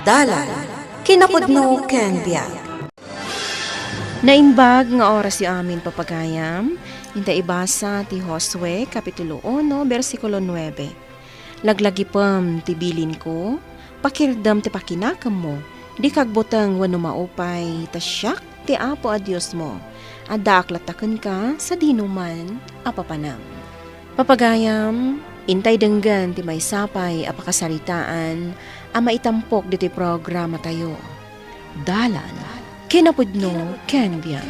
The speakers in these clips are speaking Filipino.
Dalan, kinapudno ken biag. Naimbag nga oras yu amin papagayam, inta ibasa ti Josue, Kapitulo 1, versikulo 9. Laglagipem ti bilin ko, pakirdam ti pakinakam mo, di kagbutang wano maupay, tasyak ti apo a Diyos mo, adaklataken ka sa dinuman apapanam. Papagayam, intay denggan ti may sapay apakasaritaan, ama itampok diti programa tayo. Dalan, kinapudno ken biag.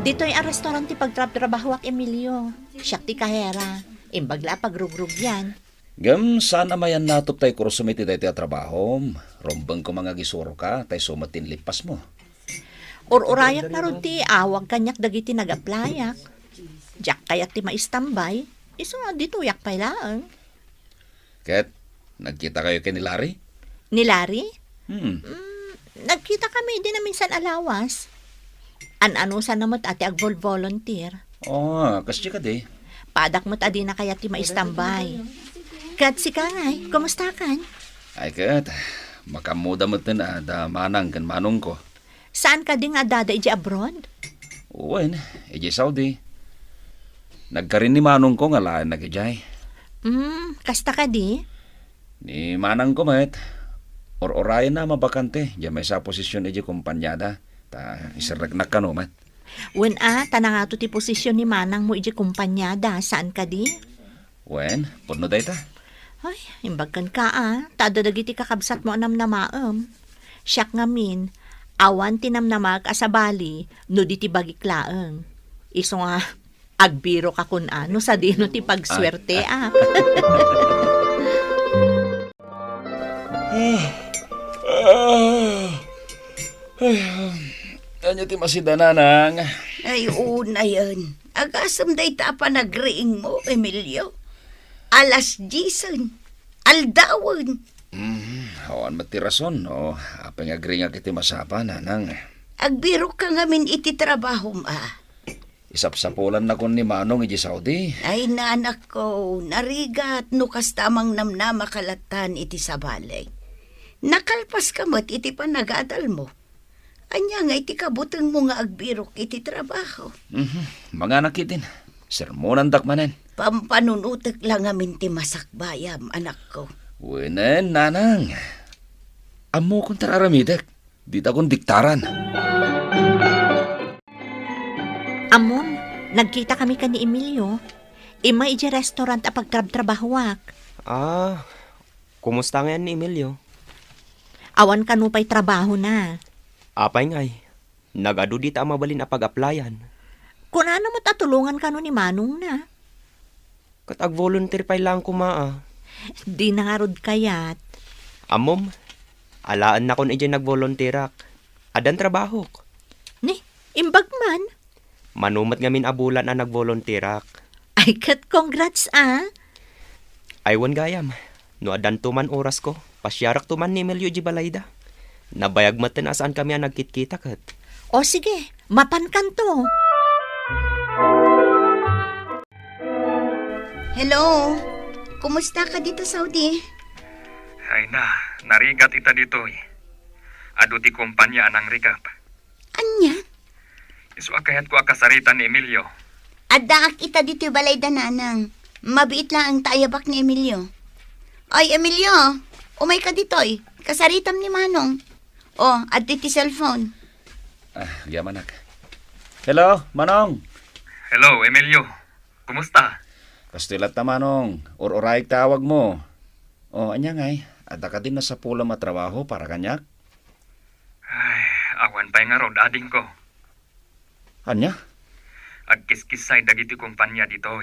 Dito'y ang restaurant ti pagtrabaho ak Emilio. Siyak ti kahera. Imbagla pagrugrug yan. Gam, sana mayan natop tayo kurusumiti tayo trabaho. Rombang ko mga gisuro ka, tayo sumatin lipas mo. Urayak na ron ti awag kanyak dagiti nag-applyak. Diyak kayak ti maistambay. Iso nga dito yak pailaan. Ket, nagkita kayo kay ni Larry? Ni Larry? Nagkita kami din na minsan alawas. Ano sa namot ati ag-volunteer. Kasi ka di. Padak mo't adi na kaya ti maistambay. Kat si Kangay, kumusta kan? Ay kat, makamuda mo na da manang kan manong ko. Saan ka din nga dada iji abroad? Uwan, iji Saudi. Nagkarin ni manong ko nga laan nagijay. Kasta ka di? Ni manang ko met, or-orayan na mabakante, diya may sa posisyon iji kumpanyada, ta isiragnak ka no met. Wen tanang ato ti posisyon ni manang mo iji kumpanyada, saan ka di? Wen, puno day ta. Ay, imbagkan ka tadadagiti kakabsat mo anam na maam. Siyak ngamin, awan tinamnamag asabali, no di ti bagiklaang. Iso nga, agbiro ka kun ano sa dino ti pagswerte Anyo ti masidananang. Ay, una yan. Agasam day ta pa nagriing mo, Emilio. Alas 10. Aldawan. Awan matirason, no? Apeng agri nga kiti masapa, nanang. Agbiro ka ngamin iti trabaho ma. Isapsapulan na kon ni manong iji Saudi. Ay, nanak ko, narigat no kastamang namnama kalatan iti sabalay. Nakalpas ka mo't iti panagadal mo. Anya nga iti kabutang mo nga agbirok iti trabaho. Mga nakitin, sermonan dakmanen. Pampanunutek lang amin ti masakbayam, anak ko. Wenen, nanang. Amo kong tararamidak, di ta kong diktaran. Amon, nagkita kami ka ni Emilio. Ima iji restaurant a pagtrabahawak. Kumusta ngayon ni Emilio? Awan kanupay trabaho na. Apay ngay, nagadu di ta mabalin a pag-applyan. Kung ano mo't atulungan ka ni Manong na. Katag volunteer pay lang kumaa. Di nangarod kayat. Amom, alaan na kon iji nag-volunteerak. Adan trabaho. Ni, imbagman. Manumat ngamin abulan na nag-volunteerak. Ay kat congrats Aywan gayam, no adan tuman oras ko, pasyarak tuman ni Emilio iji balayda. Nabayag matin asaan kami ang nagkit-kita kat. O sige, mapankan to. Hello, kumusta ka dito, Saudi? Ay narigat ita dito Ado ti kumpanya anang rikap. Anya? Isu akayat ko akasaritan ni Emilio. Adaak ita dito balay dananang. Mabiit lang ang tayabak ni Emilio. Ay, Emilio, umay ka dito'y. Kasaritam ni Manong. Adti ti cellphone. Yamanak. Hello, Manong. Hello, Emilio. Kumusta? Kastilat na Manong. Or-oraik tawag mo. Anya ngay. Ada ka din na sa pula matrabaho para kanyak? Ay, awan pa'y nga rod ading ko. Anya? Agkiskisay dagiti kumpanya dito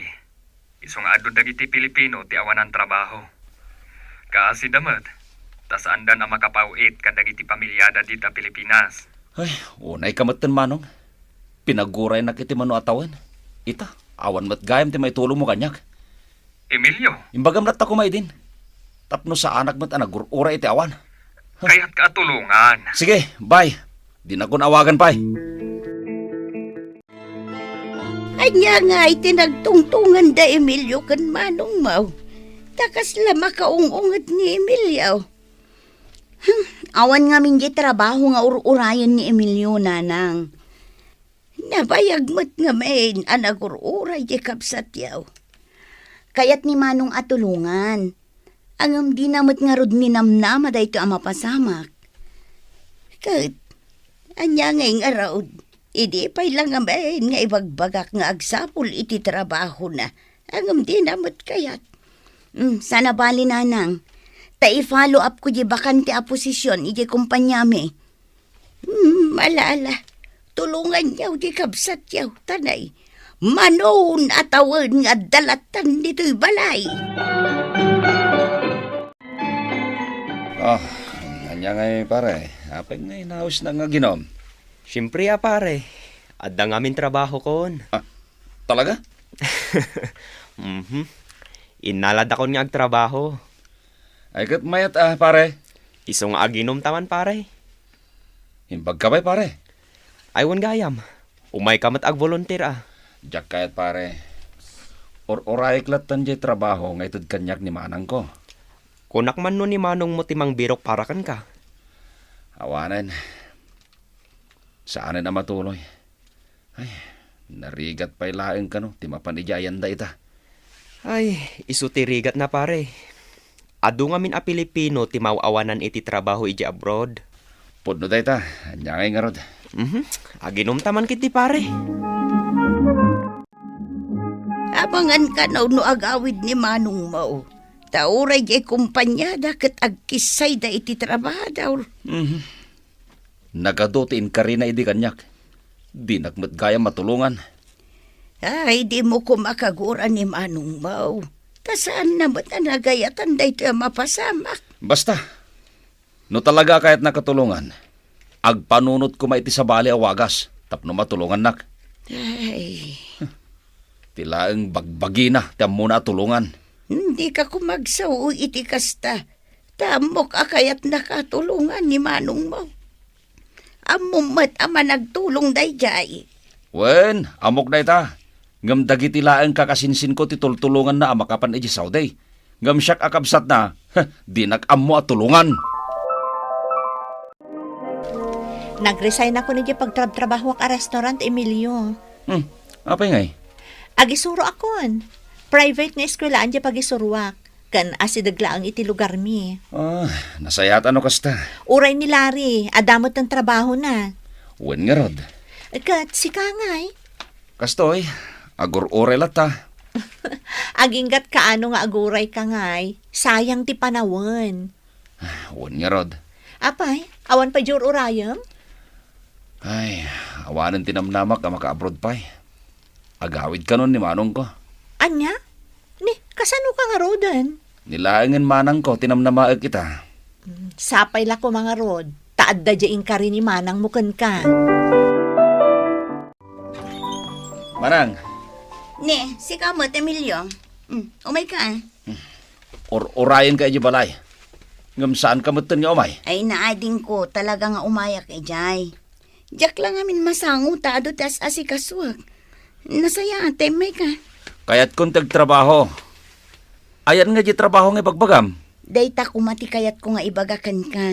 Iso nga ado dagiti Pilipino ti awanan trabaho. Kaasi damat, tas andan ang makapauit kadagiti pamilyada dita Pilipinas. Ay, unay kamatan Manong. Pinaguray na kiti mano atawan. Ita, awan mat gayam ti may tulong mo kanyak. Emilio? Imbagam lat ako may din. Tapno sa anak mat anagur-uray iti awan. Kaya't katulungan. Sige, bye. Di na ko naawagan pa Anya nga itinagtungtungan da Emilio kan Manong mau. Takas la makaungungat ni Emilio. Awan nga min di trabaho nga urayan ni Emilio nanang. Nabayag mo't nga main anak uray di kapsat yaw. Kayat ni Manong atulungan. Angam di namot nga rod ni namnama da ito ang mapasamak. Kat, anya ngayong araw, idi pa'y lang nga main nga ibagbagak nga agsapol iti trabaho na. Angam di namot kayat. Sana bali nanang. Ta-i-follow up ko di bakante a posisyon, iti kumpanyami. Malala, tulungan yaw di kabsat yaw, tanay. Manon atawan nga dalatan dito'y balay. Anya ngay pare, apeng ngay naus na nga ginom. Siyempre pare, adda nga amin trabaho kon. Talaga? Inalad ako nga agtrabaho. Ay kat mayat pare. Iso nga aginom taman pare. Himbag ka ba'y pare? Aywan gayam, umay kamat ag volunteer Diyak kayat pare. Oray klatan jay trabaho nga itod kanyak ni manang ko. Kunak man nun ni Manong mo timang birok para kan ka. Awanan. Saan na matuloy? Ay, narigat pa'y laeng ka no. Timapanijayan da ita. Ay, isutirigat na pare. Adu nga min a Pilipino ti mauawanan iti trabaho iti abroad. Pudno da ita. Anya ngay nga rod. Aginom taman kiti pare. Abangan ka na no agawid ni Manong Mao. Tauray di kumpanyada kat agkisay da iti trabaho. Nagadutin ka rin na idi kanyak. Di nagmat gaya matulungan. Ay, di mo kumakagura ni Manong Mao. Tasaan naman na nagayatan da ito mapasamak. Basta, no talaga kahit nakatulungan, agpanunot ko maiti sa bali awagas, tapno matulungan nak. Ay, Tilaang bagbagi na, tiyam muna tulungan. hindi ka kumagsaw iti kasta. Tamok akayat nakatulungan ni Manong Mao. Amumat ama nagtulong dayjay. Wen, amok na ita. Ngam dagiti laeng kakasinsin ko titultulungan na amakapan iji sauday. Ngam siyak akabsat na, di nag-ammo at tulungan. Nag-resign ako ni pagtrabaho ak restaurant, Emilio. Apay ngay? Agisuro akon. Private na eskwelahan di pagisuruak. Kan asidagla ang iti lugar mi. Nasayat ano kasta. Uray ni Larry, adamot ng trabaho na. Wen nga rod. Kat si Kangay. Kastoy, agur-ore lata. Aginggat kaano nga aguray Kangay. Sayang ti panawan. Wen nga rod. Apay, awan pa jur urayam? Ay, awanan tinamnamak ka maka-abroad pa'y. Agawid ka nun ni manong ko. Anya? Ni, kasano ka nga rodan? Nilaangan manang ko, tinamnamaag kita. Sapay la ko mga rod. Taad da dyaing ka rin ni Manang mukan ka. Manang, Ne, si kamot, Emilio. Umay ka. orayan ka iji balay. Ngam saan ka mutin nga umay? Ay naading ko talaga nga umayak jay. Diyak lang amin masango taado tas asikaswag. Nasaya ate, may ka. Kaya't kung tagtrabaho. Ayan nga di trabaho nga bagbagam. Dayta kumati kayat ko nga ibagakan ka.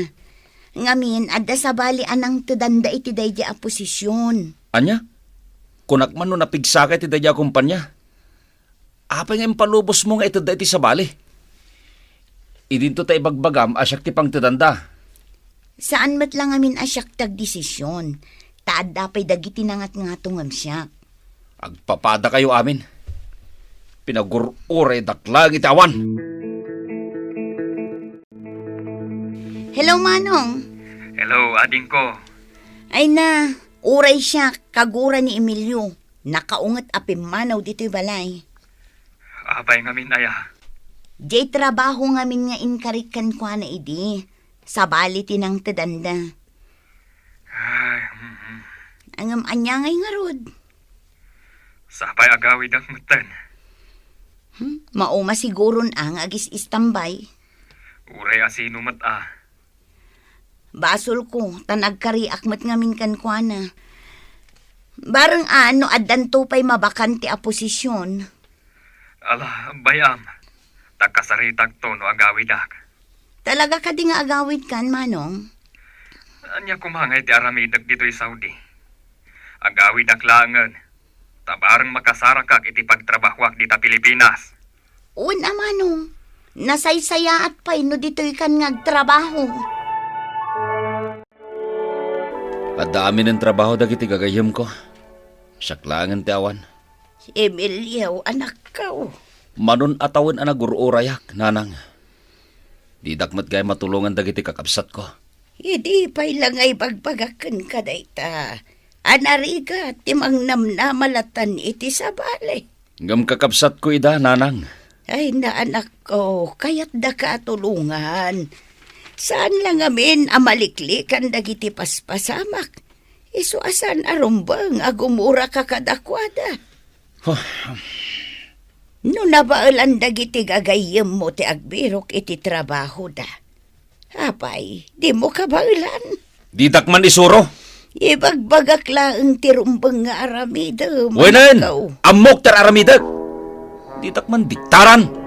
Ngamin, adda sa bali anang tudanda iti dayja a posisyon. Anya? Kunak man no napigsakay ti dadya kumpanya. Apay nga impalubos mo nga ito da iti sa bali. Idinto tayo bagbagam asyak ti pang tudanda. Saan mat lang amin asyak tagdesisyon. Taad dapay dagiti nangat nga tungam siya. Agpapada kayo amin. Pinagur-ure daklang itawan. Hello, Manong. Hello, ading ko. Ay na, uray siya, kagura ni Emilio. Nakaungat apimanaw dito'y balay. Apay ngamin aya. Jay trabaho ngamin nga inkarikan ko na idi. Sa bali tinang tadanda. Ay, Angam anyangay nga rod. sapay agawid ang mutan. Mauma siguron ang agis istambay. Uray asino mat Basol ko, tanagkari akmat ngamin kan ko na. Barang ano addan pa'y mabakante a posisyon. Ala, bayam. Tagkasaritag to no agawidak. Talaga ka di nga agawid kan, Manong? Anya kumangay ti aramidag dito'y Saudi. Agawid aklangan. Tabarang makasarakak iti pagtrabahwak dita Pilipinas. Una, Manong. Nasaysaya at pay no dito'y kan ngagtrabaho. At dami ng trabaho dagiti gagayam ko. Saklangan ti awan. Emilio, anak ko. Manon atawin ang nagururayak, nanang. Di dakmat gay matulungan dagiti kakabsat ko. Hindi pa'y lang ay bagbagakan ka dayta. Anariga, timang namnamalatan iti sa bali. Ngam kakabsat ko ida, nanang. Ay na anak ko, kaya't da ka tulungan. Saan lang amin amaliklikan dagiti paspasamak? Isu asan arumbang agumura ka kadakwada. No nabaalan dagiti gagayem mo ti agbirok iti trabaho da. Apay, di mo kabailan. Di dakman isuro. Ibagbagak laang ti rumbang nga aramida. Wenan, amok tar aramidag. Di dakman diktaran.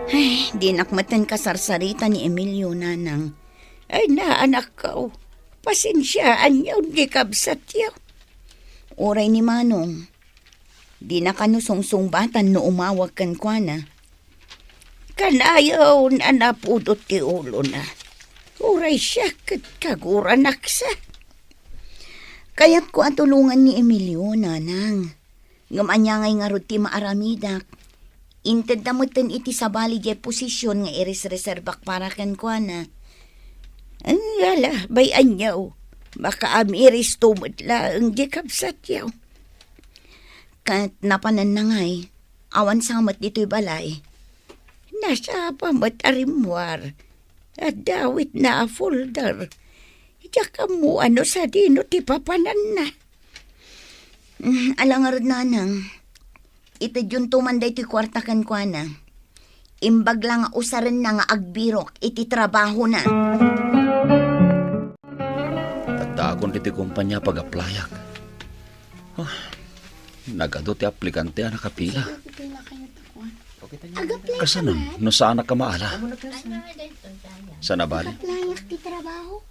Ay, di nakmatan kasarsarita ni Emilio, nanang. Ay na, anak ko. Pasensyaan yaw, di kabsat yaw. Oray ni Manong. Di na kanusong-sungbatan no umawag kan kwa na. Kanayaw na napudot ti ulo na. Oray siya kat kagura naksa. Kaya't ko ang tulungan ni Emilio, nanang. Ngamanyangay nga ruti maaramidak. Inted damutan iti sabali jay posisyon nga iris-reserbak para kan kwa na. Ang yala, bayan yaw. Baka amiris tumot lang di kabsat yaw. Kat napanan na ngay, awan samat dito'y balay. Nasa pamat arimwar. At dawit na folder. Iyaka mo ano sa dino ti papanan na. Alangarod nanang. Ito yun tumanday ti kwarta kan kwa na. Imbag lang usaran na nga agbirok iti trabaho na. Tadakon iti kumpanya pag-aplayak. Nagado ti aplikante na kapila. Kasanon, no saan ka maala? Sa nabali?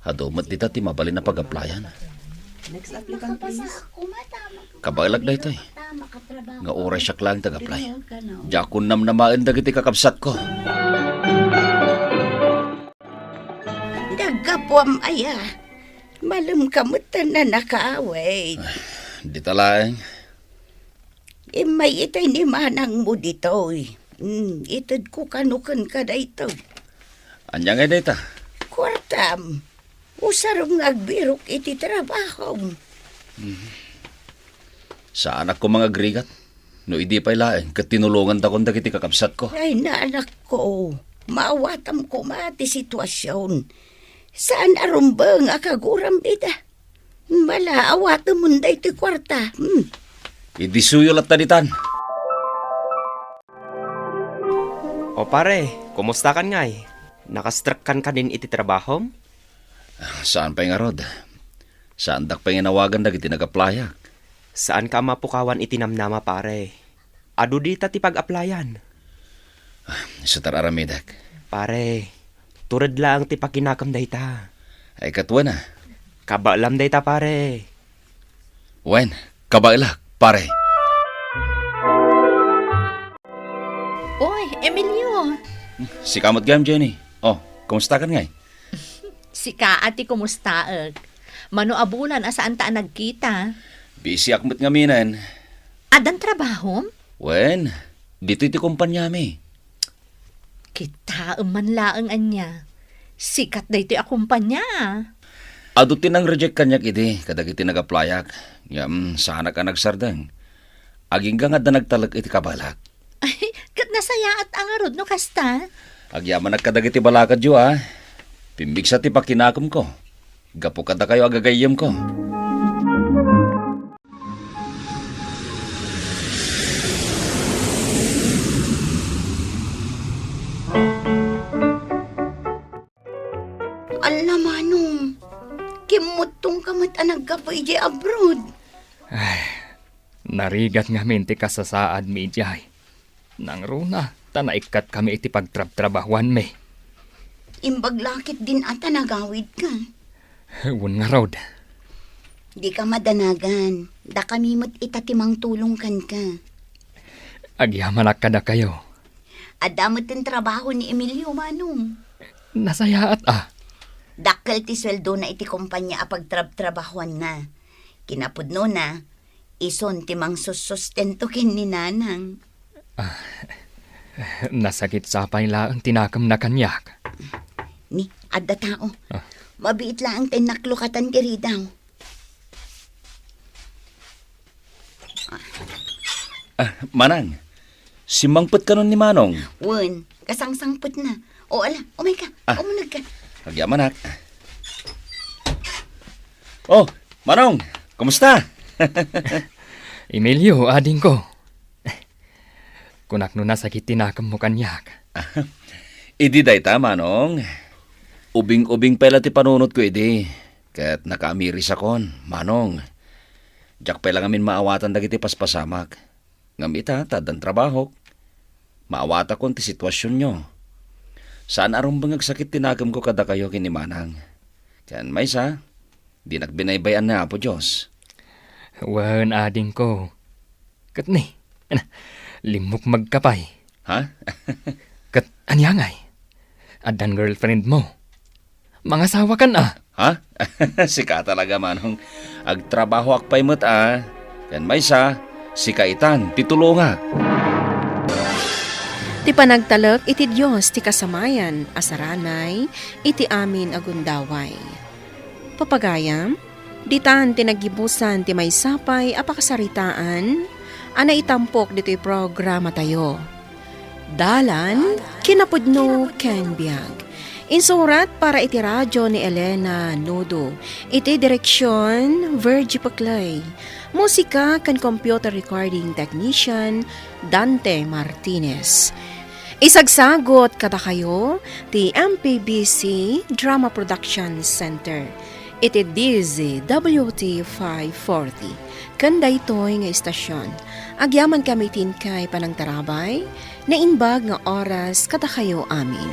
Hadumat dita ti mabali na pag-aplayan. Kabalag na ito eh. Nga oras siya lang tag-apply. Jakon namnamaan dagiti kakabsat ko. Nagapwam aya. Malam kamutan na nakaaway. Di talaeng. May itay ni manang mo dito eh. Itad ko kanukan ka na ito. Anya nga dita? Kwartam. Usarom ngagbirok iti trabaho. Sa anak ko mga grigat. No idi pa'y laeng, kat tinulungan ta kong dagiti kakabsat ko. Ay na anak ko. Maawatam ko mati sitwasyon. Saan arumbang akaguram bida? Mala awatam munday ti kwarta. Idi suyol at tanitan. O pare, kumusta kan ngay? Nakastruck kan din iti trabaho? Saan pa nga rod? Saan dak pa nga nawagan dagiti nag-applyak? Saan ka mapukawan itinamnama pare? Adu dita ti pag-applyan. Sa tararamidak. Pare, turad lang ti pakinakam dayta. Ay katwa na. Kabalam dayta pare. Wen, kabailak, pare. Oy, Emilio. Si kamot gam, Jenny. Oh, kumusta kan ngay? Si Kaati kumustaag? Mano abulan asaan ta nagkita? Busy akmat nga minan. Adan trabaho? Wen, dito iti kumpanya mi. Kita man laang anya. Sikat da ito akumpanya. Ado tinang reject kanyak iti, kadag iti nag-applyak. Yam, sana ka nagsardang. Aging nga da nagtalag iti kabalak. Ay, kat nasaya at angarod no kasta? Agyaman nagkadag iti balakad yu ah. Pimbig sa ti pakinakom ko. Gapo kada kayo agagayem ko. Ala manong. Kimutong kamat nagkapoy di abroad. Narigat nga minti kasasaad mi jay. Nang runa, Tanaikat kami iti pagtrab-trabahuan me. Imbag lakit din ata nagawid ka. Wun nga rod. Di ka madanagan. Da kami mo't itatimang tulong kan ka. Agyaman kada kayo. Adamot ang trabaho ni Emilio, Manong. Nasayaat Dakkel ti sweldo na iti kumpanya a pagtrab-trabahuan na. Kinapudno na, ison timang susustento kin ni nanang. Nasakit sa payla ang tinakam na kanyak. Ni, adda tao. Mabiit lang ang tinaklukatan kiri daw. Manang, simangpot ka nun ni Manong. Wen, kasangsangput na. O ala, umay ka, umunag ka. Agyaman, nak. Oh, Manong, kumusta? Emilio, ading ko. Kunak no nasakit tinakam mo kanyak. Idi dayta, Manong. Ubing-ubing pala ti panunot ko, idi. Kat nakaamiris akon, Manong. Diyak pala ngamin maawatan dagiti paspasamak. Ngamita, tadan trabaho. Maawata kon ti sitwasyon nyo. Saan arong bangag sakit tinagam ko kada kayo kini Manang. Kan maysa, di nagbinaybayan na po Diyos. Wan ading ko. Kat ni, limok magkapay. Ha? Kat anyangay. Adan girlfriend mo. Mga sawa kan Ha? Sika talaga, Manong. Agtrabaho akpay mo't Kan maysa, sika itan, titulunga. Ti panagtalek iti Diyos ti kasamayan, asaranay, iti amin agundaway. Papagayam, ditan tinagibusan ti may sapay apakasaritaan, ana itampok dito'y programa tayo. Dalan, kinapudno ken biag. Insurat para iti radyo ni Elena Nudo. Iti direksyon, Virgie Paclay. Musika kan computer recording technician, Dante Martinez. Isagsagot kada kayo, ti MPBC Drama Production Center. Iti DZWT 540. Kanda ito'y nga istasyon. Agyaman kami tin kay panangtarabay, na inbag nga oras kada kayo amin.